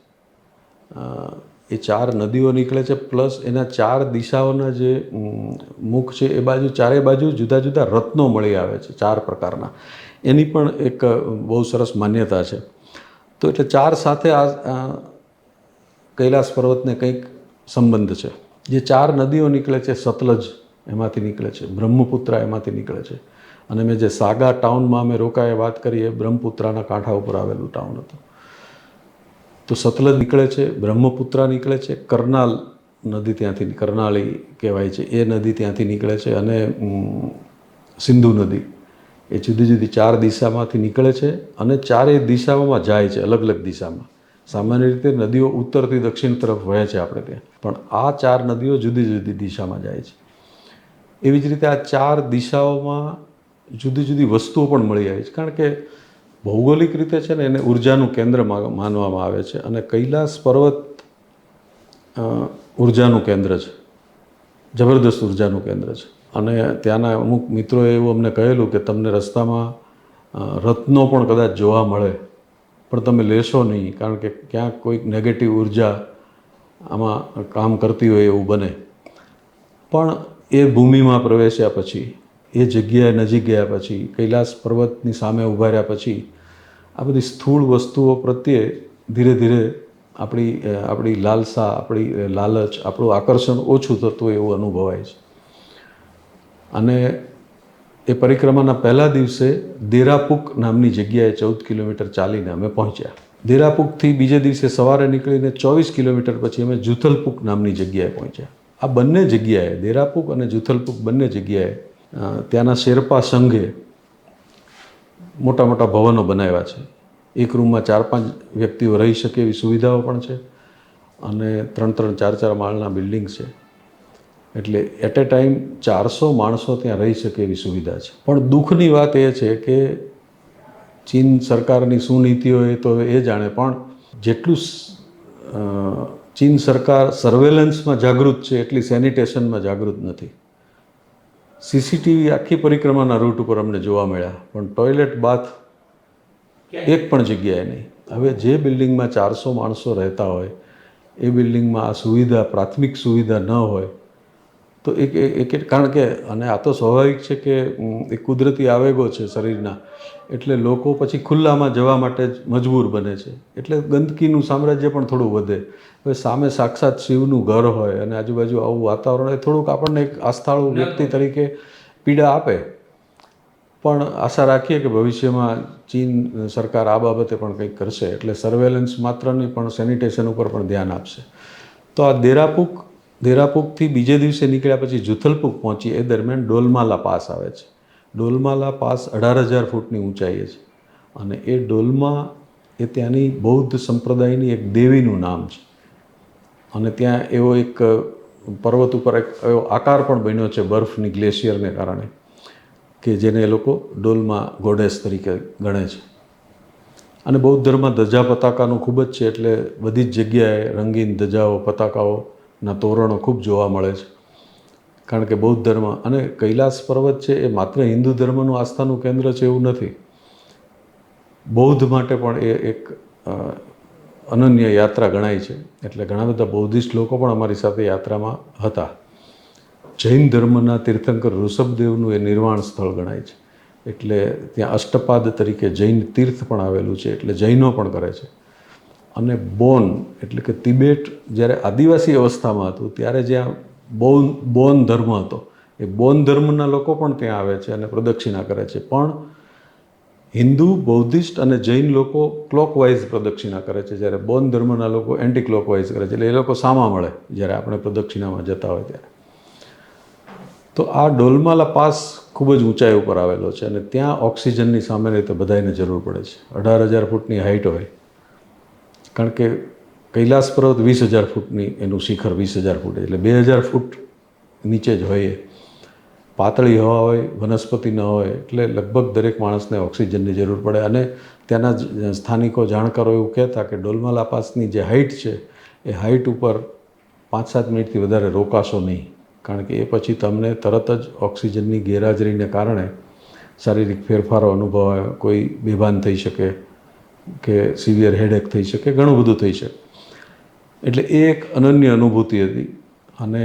એ 4 નદીઓ નીકળે છે, પ્લસ એના 4 દિશાઓના જે મુખ છે એ બાજુ 4 બાજુ જુદા જુદા રત્નો મળી આવે છે 4 પ્રકારના. એની પણ એક બહુ સરસ માન્યતા છે. તો એટલે 4 સાથે આ કૈલાસ પર્વતને કંઈક સંબંધ છે. જે 4 નદીઓ નીકળે છે, સતલજ એમાંથી નીકળે છે, બ્રહ્મપુત્રા એમાંથી નીકળે છે. અને મેં જે સાગા ટાઉનમાં અમે રોકાએ વાત કરી એ બ્રહ્મપુત્રાના કાંઠા ઉપર આવેલું ટાઉન હતું. તો સતલજ નીકળે છે, બ્રહ્મપુત્રા નીકળે છે, કરનાલ નદી ત્યાંથી, કરનાળી કહેવાય છે, એ નદી ત્યાંથી નીકળે છે, અને સિંધુ નદી, એ જુદી જુદી 4 દિશામાંથી નીકળે છે અને 4 દિશાઓમાં જાય છે, અલગ અલગ દિશામાં. સામાન્ય રીતે નદીઓ ઉત્તરથી દક્ષિણ તરફ વહે છે આપણે ત્યાં, પણ આ 4 નદીઓ જુદી જુદી દિશામાં જાય છે. એવી જ રીતે આ 4 દિશાઓમાં જુદી જુદી વસ્તુઓ પણ મળી આવી છે. કારણ કે ભૌગોલિક રીતે છે ને એને ઉર્જાનું કેન્દ્ર માનવામાં આવે છે, અને કૈલાસ પર્વત ઉર્જાનું કેન્દ્ર છે, જબરદસ્ત ઉર્જાનું કેન્દ્ર છે. અને ત્યાંના અમુક મિત્રોએ એવું અમને કહેલું કે તમને રસ્તામાં રત્નો પણ કદાચ જોવા મળે, પણ તમે લેશો નહીં, કારણ કે ક્યાંક કોઈક નેગેટિવ ઉર્જા આમાં કામ કરતી હોય એવું બને. પણ એ ભૂમિમાં પ્રવેશ્યા પછી, એ જગ્યાએ નજીક ગયા પછી, કૈલાસ પર્વતની સામે ઊભા રહ્યા પછી, આ બધી સ્થૂળ વસ્તુઓ પ્રત્યે ધીરે ધીરે આપણી લાલસા, આપણી લાલચ, આપણું આકર્ષણ ઓછું થતું હોય એવું અનુભવાય છે. અને એ પરિક્રમાના પહેલા દિવસે દેરાપુક નામની જગ્યાએ 14 કિલોમીટર ચાલીને અમે પહોંચ્યા. દેરાપુકથી બીજે દિવસે સવારે નીકળીને 24 કિલોમીટર પછી અમે જુથલપુક નામની જગ્યાએ પહોંચ્યા. આ બંને જગ્યાએ, દેરાપુક અને જુથલપુક બંને જગ્યાએ ત્યાંના શેરપા સંઘે મોટા મોટા ભવનો બનાવ્યા છે. એક રૂમમાં 4-5 વ્યક્તિઓ રહી શકે એવી સુવિધાઓ પણ છે. અને 3-4 માળના બિલ્ડિંગ છે. એટલે એટ એ ટાઈમ 400 માણસો ત્યાં રહી શકે એવી સુવિધા છે. પણ દુઃખની વાત એ છે કે ચીન સરકારની શું નીતિઓ એ તો એ જાણે, પણ જેટલું ચીન સરકાર સર્વેલન્સમાં જાગૃત છે એટલી સેનિટેશનમાં જાગૃત નથી. સીસીટીવી આખી પરિક્રમાના રૂટ ઉપર અમને જોવા મળ્યા, પણ ટોયલેટ બાથ એક પણ જગ્યાએ નહીં. હવે જે બિલ્ડિંગમાં 400 માણસો રહેતા હોય એ બિલ્ડિંગમાં આ સુવિધા, પ્રાથમિક સુવિધા ન હોય તો એક કારણ કે, અને આ તો સ્વાભાવિક છે કે એ કુદરતી આવેગો છે શરીરના, એટલે લોકો પછી ખુલ્લામાં જવા માટે જ મજબૂર બને છે. એટલે ગંદકીનું સામ્રાજ્ય પણ થોડું વધે. હવે સામે સાક્ષાત શિવનું ઘર હોય અને આજુબાજુ આવું વાતાવરણ, એ થોડુંક આપણને એક આસ્થાળુ વ્યક્તિ તરીકે પીડા આપે. પણ આશા રાખીએ કે ભવિષ્યમાં ચીન સરકાર આ બાબતે પણ કંઈક કરશે, એટલે સર્વેલન્સ માત્ર નહીં પણ સેનિટેશન ઉપર પણ ધ્યાન આપશે. તો આ દેરાપુકથી બીજે દિવસે નીકળ્યા પછી જુથલપુક પહોંચી, એ દરમિયાન ડોલમાલા પાસ આવે છે. ડોલમાલા પાસ 18,000 ફૂટની ઊંચાઈએ છે. અને એ ડોલમા એ ત્યાંની બૌદ્ધ સંપ્રદાયની એક દેવીનું નામ છે. અને ત્યાં એવો એક પર્વત ઉપર એક એવો આકાર પણ બન્યો છે બરફની ગ્લેશિયરને કારણે, કે જેને એ લોકો ડોલમા ગોડેસ તરીકે ગણે છે. અને બૌદ્ધ ધર્મમાં ધજા પતાકાનું ખૂબ જ છે, એટલે બધી જ જગ્યાએ રંગીન ધજાઓ, પતાકાઓના તોરણો ખૂબ જોવા મળે છે. કારણ કે બૌદ્ધ ધર્મ અને કૈલાસ પર્વત છે એ માત્ર હિન્દુ ધર્મનું આસ્થાનું કેન્દ્ર છે એવું નથી. બૌદ્ધ માટે પણ એ એક અનન્ય યાત્રા ગણાય છે. એટલે ઘણા બધા બૌદ્ધિસ્ટ લોકો પણ અમારી સાથે યાત્રામાં હતા. જૈન ધર્મના તીર્થંકર ઋષભદેવનું એ નિર્વાણ સ્થળ ગણાય છે. એટલે ત્યાં અષ્ટપાદ તરીકે જૈન તીર્થ પણ આવેલું છે, એટલે જૈનો પણ કરે છે. અને બોન એટલે કે તિબેટ જ્યારે આદિવાસી અવસ્થામાં હતું ત્યારે જ્યાં બોન ધર્મ હતો, એ બોન ધર્મના લોકો પણ ત્યાં આવે છે અને પ્રદક્ષિણા કરે છે. પણ હિન્દુ, બૌદ્ધિસ્ટ અને જૈન લોકો ક્લોકવાઇઝ પ્રદક્ષિણા કરે છે, જ્યારે બોન ધર્મના લોકો એન્ટી ક્લોકવાઇઝ કરે છે. એટલે એ લોકો સામા મળે જ્યારે આપણે પ્રદક્ષિણામાં જતા હોય ત્યારે. તો આ ડોલમાલા પાસ ખૂબ જ ઊંચાઈ ઉપર આવેલો છે અને ત્યાં ઓક્સિજનની સામાન્ય રીતે બધાને જરૂર પડે છે. 18,000 ફૂટની હાઇટ હોય, કારણ કે કૈલાસ પર્વત 20,000 ફૂટની એનું શિખર 20,000 ફૂટ, એટલે 2,000 ફૂટ નીચે જ હોય. પાતળી હવા હોય, વનસ્પતિ ન હોય, એટલે લગભગ દરેક માણસને ઓક્સિજનની જરૂર પડે. અને ત્યાંના સ્થાનિકો, જાણકારો એવું કહેતા કે ડોલમાલા પાસની જે હાઇટ છે એ હાઇટ ઉપર 5-7 મિનિટથી વધારે રોકાશો નહીં, કારણ કે એ પછી તમને તરત જ ઓક્સિજનની ગેરહાજરીને કારણે શારીરિક ફેરફારો અનુભવાય, કોઈ બેભાન થઈ શકે કે સિવિયર હેડેક થઈ શકે, ઘણું બધું થઈ શકે. એટલે એ એક અનન્ય અનુભૂતિ હતી. અને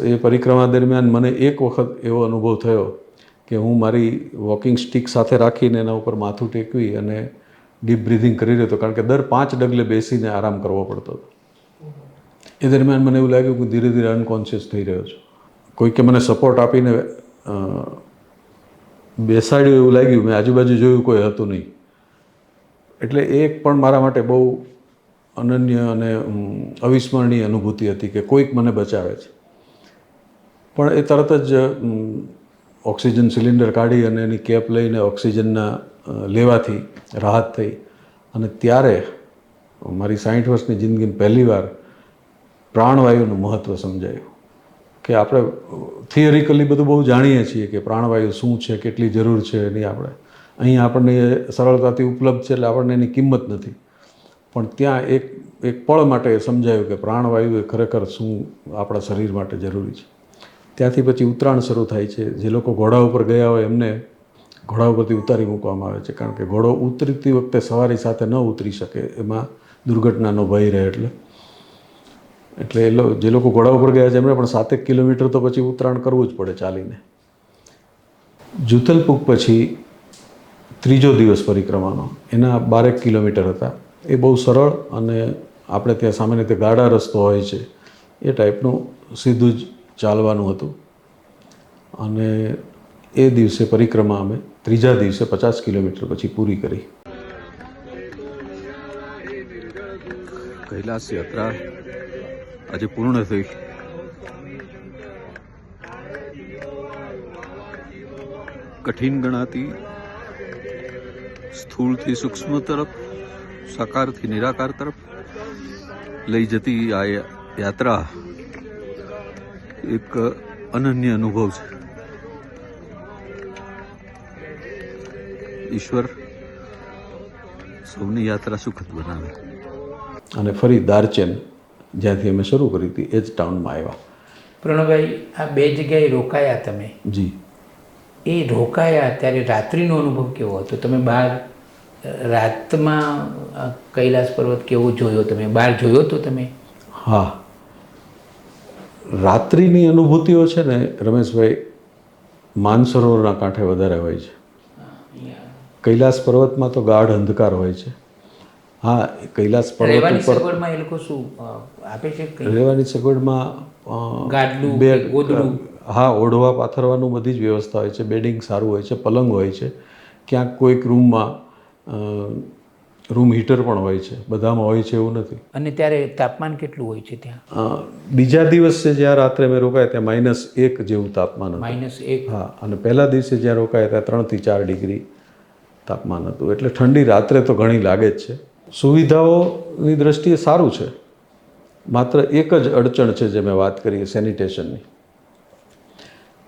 એ પરિક્રમા દરમિયાન મને એક વખત એવો અનુભવ થયો કે હું મારી વોકિંગ સ્ટિક સાથે રાખીને એના ઉપર માથું ટેકવી અને ડીપ બ્રિધિંગ કરી રહ્યો હતો, કારણ કે દર 5 ડગલે બેસીને આરામ કરવો પડતો હતો. એ દરમિયાન મને એવું લાગ્યું કે ધીરે ધીરે અનકોન્શિયસ થઈ રહ્યો છું. કોઈકે મને સપોર્ટ આપીને બેસાડ્યું એવું લાગ્યું. મેં આજુબાજુ જોયું, કોઈ હતું નહીં. એટલે એ પણ મારા માટે બહુ અનન્ય અને અવિસ્મરણીય અનુભૂતિ હતી કે કોઈક મને બચાવે છે. પણ એ તરત જ ઓક્સિજન સિલિન્ડર કાઢી અને એની કેપ લઈને ઓક્સિજનના લેવાથી રાહત થઈ. અને ત્યારે મારી 60 વર્ષની જિંદગીમાં પહેલીવાર પ્રાણવાયુનું મહત્ત્વ સમજાયું. કે આપણે થિયરિકલી બધું બહુ જાણીએ છીએ કે પ્રાણવાયુ શું છે, કેટલી જરૂર છે એની. આપણે અહીં આપણને સરળતાથી ઉપલબ્ધ છે એટલે આપણને એની કિંમત નથી. પણ ત્યાં એક પળ માટે સમજાયું કે પ્રાણવાયુ એ ખરેખર શું આપણા શરીર માટે જરૂરી છે. ત્યાંથી પછી ઉતરાણ શરૂ થાય છે. જે લોકો ઘોડા ઉપર ગયા હોય એમને ઘોડા ઉપરથી ઉતારી મૂકવામાં આવે છે, કારણ કે ઘોડો ઉતરતી વખતે સવારી સાથે ન ઉતરી શકે, એમાં દુર્ઘટનાનો ભય રહે. એટલે જે લોકો ઘોડા ઉપર ગયા છે એમણે પણ 7 કિલોમીટર તો પછી ઉતરાણ કરવું જ પડે ચાલીને. જુથલપુક પછી ત્રીજો દિવસ પરિક્રમાનો, એના 12 કિલોમીટર હતા. એ બહુ સરળ અને આપણે ત્યાં સામાન્ય રીતે ગાડા રસ્તો હોય છે એ ટાઈપનું સીધું જ ચાલવાનું હતું. અને એ દિવસે પરિક્રમા અમે ત્રીજા દિવસે 50 કિલોમીટર પછી પૂરી કરી. કૈલાસ યાત્રા આજે પૂર્ણ થઈ. કઠિન ગણાતી સ્થૂળથી સૂક્ષ્મ તરફ, સાકારથી નિરાકાર તરફ લઈ જતી આ યાત્રા એક અનન્ય અનુભવ છે. ઈશ્વર સૌની યાત્રા સુખદ બનાવે. અને ફરી દારચેન જ્યાંથી અમે શરૂ કરી હતી એ જ ટાઉનમાં આવ્યા. પ્રણવભાઈ, આ બે જગ્યાએ રોકાયા તમે, જી. એ રોકાયા ત્યારે રાત્રિનો અનુભવ કેવો હતો? તમે બહાર રાતમાં કૈલાસ પર્વત કેવો જોયો? તમે બહાર જોયો તો તમે? હા, રાત્રિની અનુભૂતિઓ છે ને રમેશભાઈ, માનસરોવરના કાંઠે વધારે હોય છે. કૈલાસ પર્વતમાં તો ગાઢ અંધકાર હોય છે. હા, કૈલાસ પર્વત રહેવાની ઉપર સગવડમાં એ લોકો શું આપે છે? રહેવાની સગવડમાં ગાદલું, બેડ, ગોદડું? હા, ઓઢવા પાથરવાનું બધી જ વ્યવસ્થા હોય છે. બેડિંગ સારું હોય છે, પલંગ હોય છે. ક્યાંક કોઈક રૂમમાં રૂમ હીટર પણ હોય છે. બધામાં હોય છે એવું નથી. અને ત્યારે તાપમાન કેટલું હોય છે ત્યાં? બીજા દિવસે જ્યાં રાત્રે મેં રોકાયા ત્યાં -1 જેવું તાપમાન હતું. -1? હા, અને પહેલા દિવસે જ્યાં રોકાયા ત્યાં 3 થી 4 ડિગ્રી તાપમાન હતું. એટલે ઠંડી રાત્રે તો ઘણી લાગે જ છે. સુવિધાઓની દ્રષ્ટિએ સારું છે. માત્ર એક જ અડચણ છે જે મેં વાત કરી, સેનિટેશનની.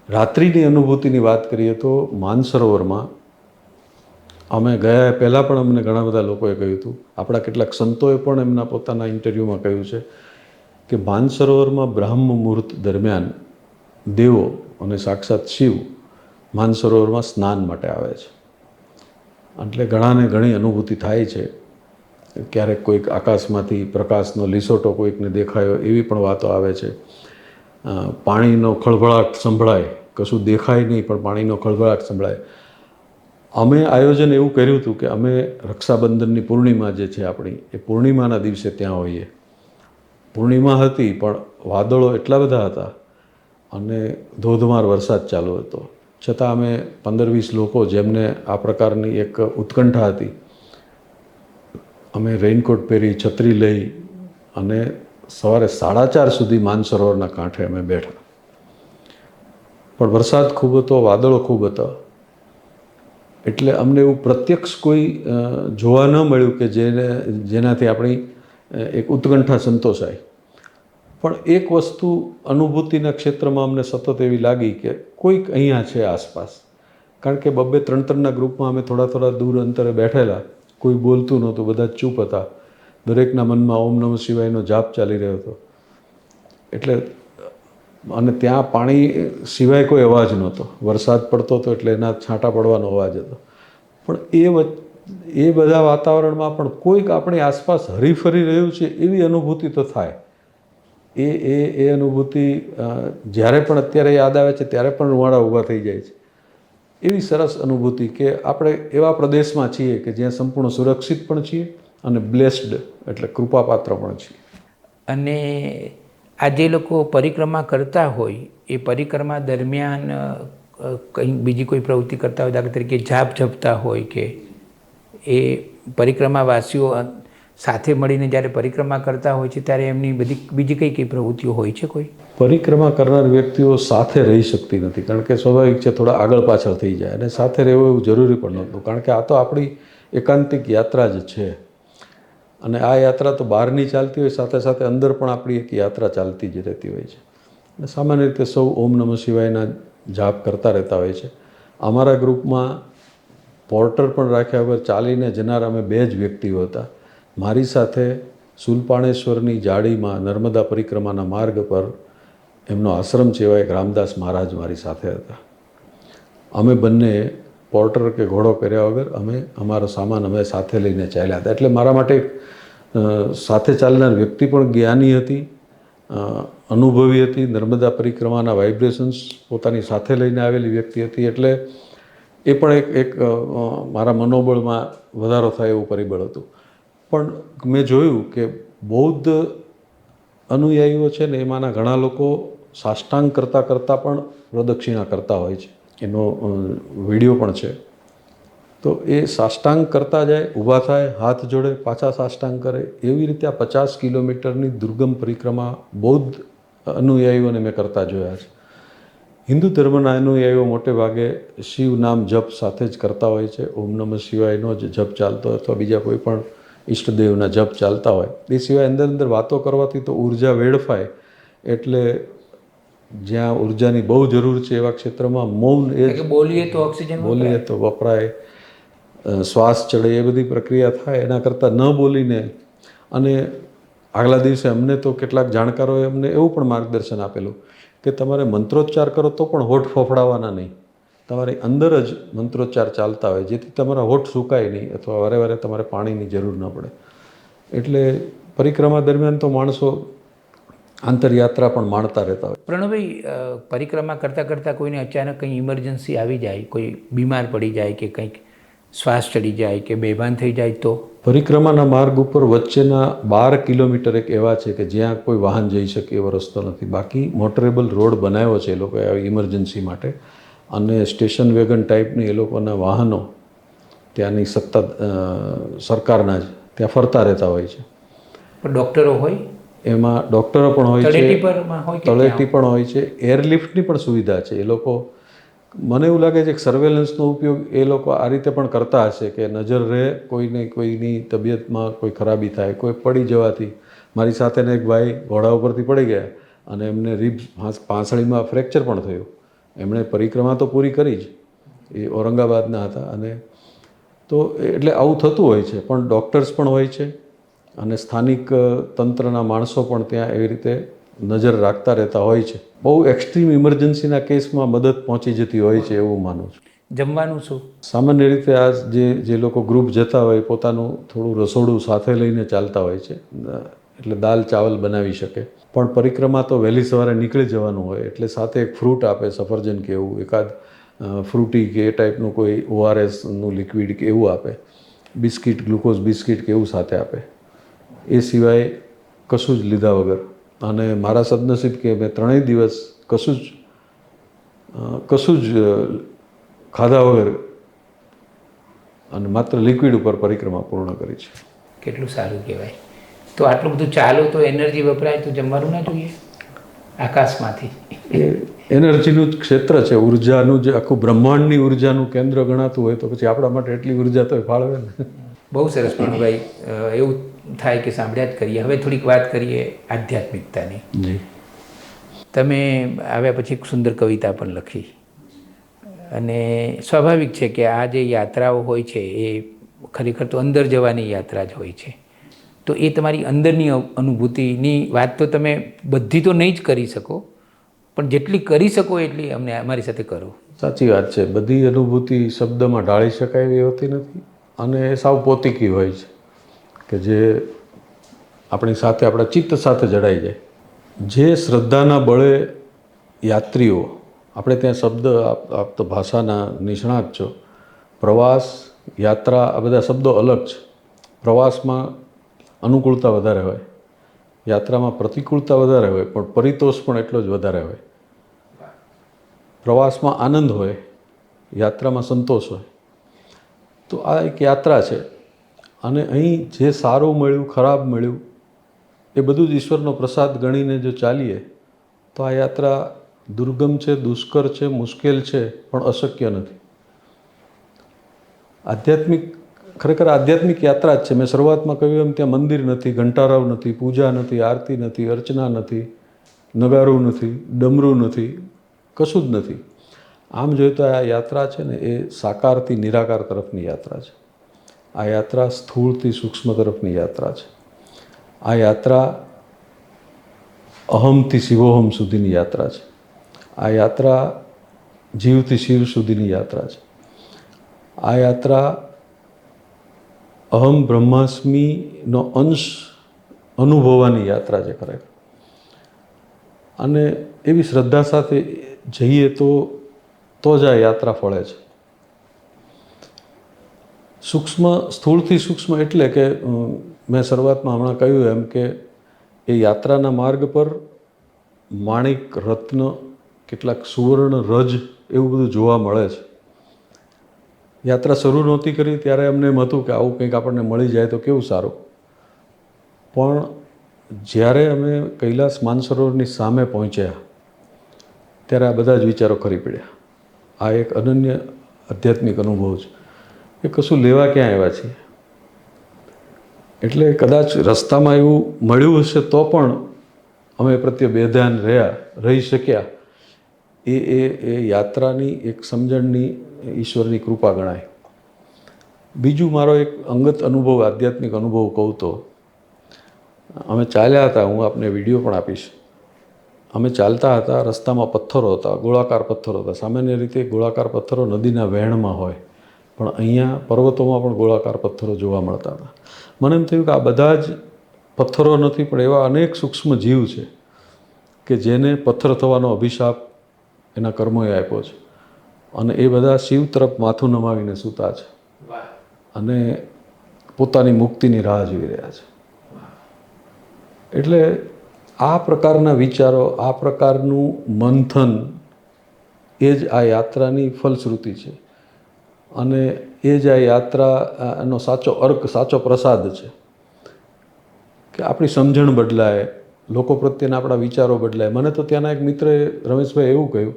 રાત્રિની અનુભૂતિની વાત કરીએ તો માનસરોવરમાં અમે ગયા પહેલાં પણ અમને ઘણા બધા લોકોએ કહ્યું હતું, આપણા કેટલાક સંતોએ પણ એમના પોતાના ઇન્ટરવ્યૂમાં કહ્યું છે કે માનસરોવરમાં બ્રહ્મ મુહૂર્ત દરમિયાન દેવો અને સાક્ષાત શિવ માનસરોવરમાં સ્નાન માટે આવે છે. એટલે ઘણાને ઘણી અનુભૂતિ થાય છે. ક્યારેક કોઈક આકાશમાંથી પ્રકાશનો લીસોટો કોઈકને દેખાયો એવી પણ વાતો આવે છે. પાણીનો ખળભળાટ સંભળાય, કશું દેખાય નહીં પણ પાણીનો ખળભળાટ સંભળાય. અમે આયોજન એવું કર્યું હતું કે અમે રક્ષાબંધનની પૂર્ણિમા જે છે આપણી, એ પૂર્ણિમાના દિવસે ત્યાં હોઈએ. પૂર્ણિમા હતી પણ વાદળો એટલા બધા હતા અને ધોધમાર વરસાદ ચાલુ હતો. છતાં અમે 15-20 લોકો જેમને આ પ્રકારની એક ઉત્કંઠા હતી, અમે રેઇનકોટ પહેરી, છત્રી લઈ અને સવારે 4:30 સુધી માનસરોવરના કાંઠે અમે બેઠા. પણ વરસાદ ખૂબ હતો, વાદળો ખૂબ હતા, એટલે અમને એવું પ્રત્યક્ષ કોઈ જોવા ન મળ્યું કે જેનાથી આપણી એક ઉત્કંઠા સંતોષાય. પણ એક વસ્તુ અનુભૂતિના ક્ષેત્રમાં અમને સતત એવી લાગી કે કોઈક અહીંયા છે આસપાસ. કારણ કે 2-3-3ના ગ્રુપમાં અમે થોડા દૂર અંતરે બેઠેલા. કોઈ બોલતું નહોતું, બધા ચૂપ હતા. દરેકના મનમાં ઓમ નમઃ શિવાયનો જાપ ચાલી રહ્યો હતો. એટલે અને ત્યાં પાણી સિવાય કોઈ અવાજ નહોતો. વરસાદ પડતો હતો એટલે એના છાંટા પડવાનો અવાજ હતો. પણ એ બધા વાતાવરણમાં પણ કોઈક આપણી આસપાસ હરીફરી રહ્યું છે એવી અનુભૂતિ તો થાય. એ અનુભૂતિ જ્યારે પણ અત્યારે યાદ આવે છે ત્યારે પણ રૂવાડા ઊભા થઈ જાય છે. એવી સરસ અનુભૂતિ કે આપણે એવા પ્રદેશમાં છીએ કે જ્યાં સંપૂર્ણ સુરક્ષિત પણ છીએ અને બ્લેસ્ડ એટલે કૃપાપાત્ર પણ છીએ. અને આ જે લોકો પરિક્રમા કરતા હોય એ પરિક્રમા દરમિયાન કંઈ બીજી કોઈ પ્રવૃત્તિ કરતા હોય, દાખલા તરીકે જાપ જપતા હોય, કે એ પરિક્રમાવાસીઓ સાથે મળીને જ્યારે પરિક્રમા કરતા હોય છે ત્યારે એમની બીજી કઈ પ્રવૃત્તિઓ હોય છે? કોઈ પરિક્રમા કરનાર વ્યક્તિઓ સાથે રહી શકતી નથી, કારણ કે સ્વાભાવિક છે થોડા આગળ પાછળ થઈ જાય, અને સાથે રહેવું એવું જરૂરી પણ નહોતું, કારણ કે આ તો આપણી એકાંતિક યાત્રા જ છે. અને આ યાત્રા તો બહારની ચાલતી હોય, સાથે સાથે અંદર પણ આપણી એક યાત્રા ચાલતી જ રહેતી હોય છે. અને સામાન્ય રીતે સૌ ઓમ નમઃ શિવાયના જાપ કરતા રહેતા હોય છે. અમારા ગ્રુપમાં પોર્ટર પણ રાખ્યા વગર ચાલીને જનાર અમે 2 જ વ્યક્તિઓ હતા. મારી સાથે સુલપાણેશ્વરની જાળીમાં નર્મદા પરિક્રમાના માર્ગ પર એમનો આશ્રમ છે એવા એક રામદાસ મહારાજ મારી સાથે હતા. અમે બંને પોર્ટર કે ઘોડો કર્યા વગર અમે અમારો સામાન અમે સાથે લઈને ચાલ્યા હતા. એટલે મારા માટે સાથે ચાલનાર વ્યક્તિ પણ જ્ઞાની હતી, અનુભવી હતી, નર્મદા પરિક્રમાના વાઇબ્રેશન્સ પોતાની સાથે લઈને આવેલી વ્યક્તિ હતી. એટલે એ પણ એક મારા મનોબળમાં વધારો થાય એવું પરિબળ હતું. પણ મેં જોયું કે બૌદ્ધ અનુયાયીઓ છે ને એમાંના ઘણા લોકો સાષ્ટાંગ કરતાં પણ પ્રદક્ષિણા કરતા હોય છે. એનો વિડીયો પણ છે. તો એ સાષ્ટાંગ કરતા જાય, ઊભા થાય, હાથ જોડે, પાછા સાષ્ટાંગ કરે, એવી રીતે આ 50 કિલોમીટરની દુર્ગમ પરિક્રમા બૌદ્ધ અનુયાયીઓને મેં કરતા જોયા છે. હિન્દુ ધર્મના અનુયાયીઓ મોટે ભાગે શિવ નામ જપ સાથે જ કરતા હોય છે. ઓમ નમઃ શિવાયનો જ જપ ચાલતો અથવા બીજા કોઈ પણ ઈષ્ટદેવના જપ ચાલતા હોય. એ સિવાય અંદર અંદર વાતો કરવાથી તો ઉર્જા વેડફાય, એટલે જ્યાં ઉર્જાની બહુ જરૂર છે એવા ક્ષેત્રમાં મૌન એ કે બોલીએ તો ઓક્સિજન બોલીએ તો વપરાય, શ્વાસ ચડે, એ બધી પ્રક્રિયા થાય. એના કરતાં ન બોલીને, અને આગલા દિવસે અમને તો કેટલાક જાણકારોએ અમને એવું પણ માર્ગદર્શન આપેલું કે તમારે મંત્રોચ્ચાર કરો તો પણ હોઠ ફફડાવવાના નહીં, તમારી અંદર જ મંત્રોચ્ચાર ચાલતા હોય, જેથી તમારા હોઠ સુકાય નહીં અથવા વારે વારે તમારે પાણીની જરૂર ન પડે. એટલે પરિક્રમા દરમિયાન તો માણસો આંતરયાત્રા પણ માણતા રહેતા હોય. પ્રણવભાઈ, પરિક્રમા કરતાં કરતાં કોઈને અચાનક કંઈ ઇમરજન્સી આવી જાય, કોઈ બીમાર પડી જાય કે કંઈક શ્વાસ ચડી જાય કે બેભાન થઈ જાય તો? પરિક્રમાના માર્ગ ઉપર વચ્ચેના 12 કિલોમીટર એક એવા છે કે જ્યાં કોઈ વાહન જઈ શકે એવો રસ્તો નથી. બાકી મોટરેબલ રોડ બનાવ્યો છે એ લોકોએ આવી ઇમરજન્સી માટે, અને સ્ટેશન વેગન ટાઈપની એ લોકોના વાહનો ત્યાંની સત્તા સરકારના જ ત્યાં ફરતા રહેતા હોય છે. પણ ડૉક્ટરો હોય એમાં ડૉક્ટરો પણ હોય છે, તળેટી પરમાં હોય કે તળેટી પણ હોય છે, એરલિફ્ટની પણ સુવિધા છે. એ લોકો, મને એવું લાગે છે કે સર્વેલન્સનો ઉપયોગ એ લોકો આ રીતે પણ કરતા હશે કે નજર રહે કોઈને, કોઈની તબિયતમાં કોઈ ખરાબી થાય, કોઈ પડી જવાથી. મારી સાથેના એક ભાઈ ઘોડા ઉપરથી પડી ગયા અને એમને રિબ્સ પાંસળીમાં ફ્રેક્ચર પણ થયું. એમણે પરિક્રમા તો પૂરી કરી જ, એ ઔરંગાબાદના હતા. અને તો એટલે આવું થતું હોય છે. પણ ડૉક્ટર્સ પણ હોય છે અને સ્થાનિક તંત્રના માણસો પણ ત્યાં એવી રીતે નજર રાખતા રહેતા હોય છે. બહુ એક્સ્ટ્રીમ ઇમરજન્સીના કેસમાં મદદ પહોંચી જતી હોય છે એવું માનું છું. જમવાનું શું? સામાન્ય રીતે આ જે લોકો ગ્રુપ જતા હોય પોતાનું થોડું રસોડું સાથે લઈને ચાલતા હોય છે, એટલે દાલ ચાવલ બનાવી શકે. પણ પરિક્રમા તો વહેલી સવારે નીકળી જવાનું હોય, એટલે સાથે એક ફ્રૂટ આપે, સફરજન કે એવું, એકાદ ફ્રૂટી કે એ ટાઈપનું કોઈ ORSનું લિક્વિડ કે એવું આપે, બિસ્કિટ, ગ્લુકોઝ બિસ્કિટ કે એવું સાથે આપે. એ સિવાય કશું જ લીધા વગર. અને મારા સદનસીબ કે મેં 3 દિવસ કશું જ ખાધા વગર અને માત્ર લિક્વિડ ઉપર પરિક્રમા પૂર્ણ કરી છે. કેટલું સારું કહેવાય. તો આટલું બધું ચાલો તો એનર્જી વપરાય તો જમવાનું ના જોઈએ આકાશમાંથી? એ એનર્જીનું જ ક્ષેત્ર છે, ઉર્જાનું જે આખું બ્રહ્માંડની ઉર્જાનું કેન્દ્ર ગણાતું હોય તો પછી આપણા માટે એટલી ઉર્જા તો ફાળવે ને. બહુ સરસ પ્રણવભાઈ, એવું થાય કે સાંભળ્યા જ કરીએ. હવે થોડીક વાત કરીએ આધ્યાત્મિકતાની. જી. તમે આવ્યા પછી એક સુંદર કવિતા પણ લખી, અને સ્વાભાવિક છે કે આ જે યાત્રાઓ હોય છે એ ખરેખર તો અંદર જવાની યાત્રા જ હોય છે. તો એ તમારી અંદરની અનુભૂતિની વાત તો તમે બધી તો નહીં જ કરી શકો, પણ જેટલી કરી શકો એટલી અમને અમારી સાથે કરો. સાચી વાત છે. બધી અનુભૂતિ શબ્દમાં ઢાળી શકાય એવી હોતી નથી, અને એ સાવ પોતીકી હોય છે કે જે આપણી સાથે, આપણા ચિત્ત સાથે જડાઈ જાય. જે શ્રદ્ધાના બળે યાત્રીઓ, આપણે ત્યાં શબ્દ, આપ તો ભાષાના નિષ્ણાત છો, પ્રવાસ, યાત્રા, આ બધા શબ્દો અલગ છે. પ્રવાસમાં અનુકૂળતા વધારે હોય, યાત્રામાં પ્રતિકૂળતા વધારે હોય, પણ પરિતોષ પણ એટલો જ વધારે હોય. પ્રવાસમાં આનંદ હોય, યાત્રામાં સંતોષ હોય. તો આ એક યાત્રા છે, અને અહીં જે સારું મળ્યું, ખરાબ મળ્યું, એ બધું જ ઈશ્વરનો પ્રસાદ ગણીને જો ચાલીએ તો આ યાત્રા દુર્ગમ છે, દુષ્કર છે, મુશ્કેલ છે, પણ અશક્ય નથી. ખરેખર આધ્યાત્મિક યાત્રા જ છે. મેં શરૂઆતમાં કહ્યું એમ, ત્યાં મંદિર નથી, ઘંટારાવ નથી, પૂજા નથી, આરતી નથી, અર્ચના નથી, નગારું નથી, ડમરું નથી, કશું જ નથી. આમ જોઈએ તો આ યાત્રા છે ને એ સાકારથી નિરાકાર તરફની યાત્રા છે. આ યાત્રા સ્થૂળથી સૂક્ષ્મ તરફની યાત્રા છે. આ યાત્રા અહમથી શિવોહમ સુધીની યાત્રા છે. આ યાત્રા જીવથી શિવ સુધીની યાત્રા છે. આ યાત્રા અહમ બ્રહ્માસ્મિનો અંશ અનુભવવાની યાત્રા છે ખરેખર. અને એવી શ્રદ્ધા સાથે જઈએ તો જ આ યાત્રા ફળે છે. સૂક્ષ્મ, સ્થૂળથી સૂક્ષ્મ એટલે કે મેં શરૂઆતમાં હમણાં કહ્યું એમ કે એ યાત્રાના માર્ગ પર માણિક, રત્ન, કેટલાક સુવર્ણ, રજ, એવું બધું જોવા મળે છે. યાત્રા શરૂ નહોતી કરી ત્યારે અમને એમ હતું કે આવું કંઈક આપણને મળી જાય તો કેવું સારું. પણ જ્યારે અમે કૈલાસ માનસરોવરની સામે પહોંચ્યા ત્યારે આ બધા જ વિચારો ખરી પડ્યા. આ એક અનન્ય આધ્યાત્મિક અનુભવ છે. એ કશું લેવા ક્યાં આવ્યા છીએ. એટલે કદાચ રસ્તામાં એવું મળ્યું હશે તો પણ અમે પ્રત્યે બેધ્યાન રહી શક્યા એ એ એ યાત્રાની એક સમજણની ઈશ્વરની કૃપા ગણાય. બીજું મારો એક અંગત અનુભવ, આધ્યાત્મિક અનુભવ કહું તો, અમે ચાલ્યા હતા, હું આપને વિડીયો પણ આપીશ. અમે ચાલતા હતા, રસ્તામાં પથ્થરો હતા, ગોળાકાર પથ્થરો હતા. સામાન્ય રીતે ગોળાકાર પથ્થરો નદીના વહેણમાં હોય, પણ અહીંયા પર્વતોમાં પણ ગોળાકાર પથ્થરો જોવા મળતા હતા. મને એમ થયું કે આ બધા જ પથ્થરો નથી, પણ એવા અનેક સૂક્ષ્મ જીવ છે કે જેને પથ્થર થવાનો અભિશાપ એના કર્મોએ આપ્યો છે, અને એ બધા શિવ તરફ માથું નમાવીને સૂતા છે અને પોતાની મુક્તિની રાહ જોઈ રહ્યા છે. એટલે આ પ્રકારના વિચારો, આ પ્રકારનું મંથન એ જ આ યાત્રાની ફલશ્રુતિ છે, અને એ જ આ યાત્રાનો સાચો અર્ક, સાચો પ્રસાદ છે કે આપણી સમજણ બદલાય, લોકો પ્રત્યેના આપણા વિચારો બદલાય. મને તો ત્યાંના એક મિત્રએ, રમેશભાઈ, એવું કહ્યું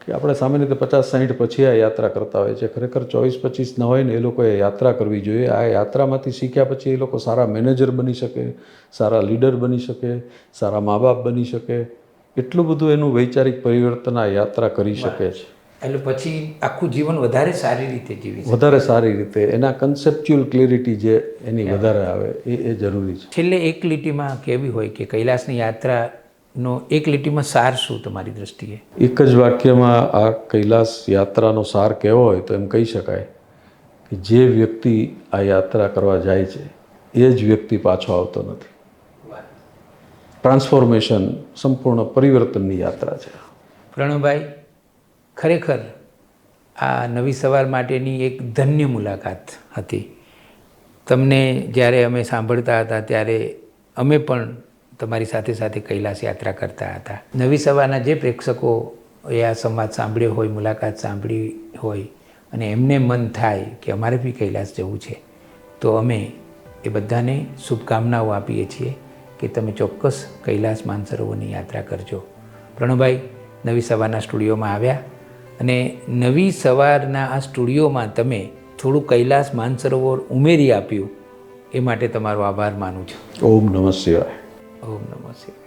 કે આપણે સામાન્ય રીતે 50-60 પછી આ યાત્રા કરતા હોય છે. ખરેખર 24-25 ન હોય ને, એ લોકોએ યાત્રા કરવી જોઈએ. આ યાત્રામાંથી શીખ્યા પછી એ લોકો સારા મેનેજર બની શકે, સારા લીડર બની શકે, સારા મા બાપ બની શકે. એટલું બધું એનું વૈચારિક પરિવર્તન આ યાત્રા કરી શકે છે. એટલે પછી આખું જીવન વધારે સારી રીતે જીવી શકે. વધારે સારી રીતે એના કન્સેપ્ચ્યુઅલ ક્લેરિટી જે એની વધારે આવે એ જરૂરી છે. છેલ્લે એક લીટીમાં કેવી હોય કે કૈલાસની યાત્રાનો એક લીટીમાં સાર શું તમારી દૃષ્ટિએ? એક જ વાક્યમાં આ કૈલાસ યાત્રાનો સાર કહેવો હોય તો એમ કહી શકાય કે જે વ્યક્તિ આ યાત્રા કરવા જાય છે એ જ વ્યક્તિ પાછો આવતો નથી. ટ્રાન્સફોર્મેશન, સંપૂર્ણ પરિવર્તનની યાત્રા છે. પ્રણવભાઈ, ખરેખર આ નવી સવાર માટેની એક ધન્ય મુલાકાત હતી. તમને જ્યારે અમે સાંભળતા હતા ત્યારે અમે પણ તમારી સાથે સાથે કૈલાસ યાત્રા કરતા હતા. નવી સવારના જે પ્રેક્ષકોએ આ સંવાદ સાંભળ્યો હોય, મુલાકાત સાંભળી હોય, અને એમને મન થાય કે અમારે બી કૈલાસ જવું છે, તો અમે એ બધાને શુભકામનાઓ આપીએ છીએ કે તમે ચોક્કસ કૈલાસ માનસરોવરની યાત્રા કરજો. પ્રણવભાઈ નવી સવારના સ્ટુડિયોમાં આવ્યા, અને નવી સવારના આ સ્ટુડિયોમાં તમે થોડું કૈલાસ માનસરોવર ઉમેરી આપ્યું, એ માટે તમારો આભાર માનું છું. ઓમ નમઃ શિવાય. ઓમ નમઃ શિવાય.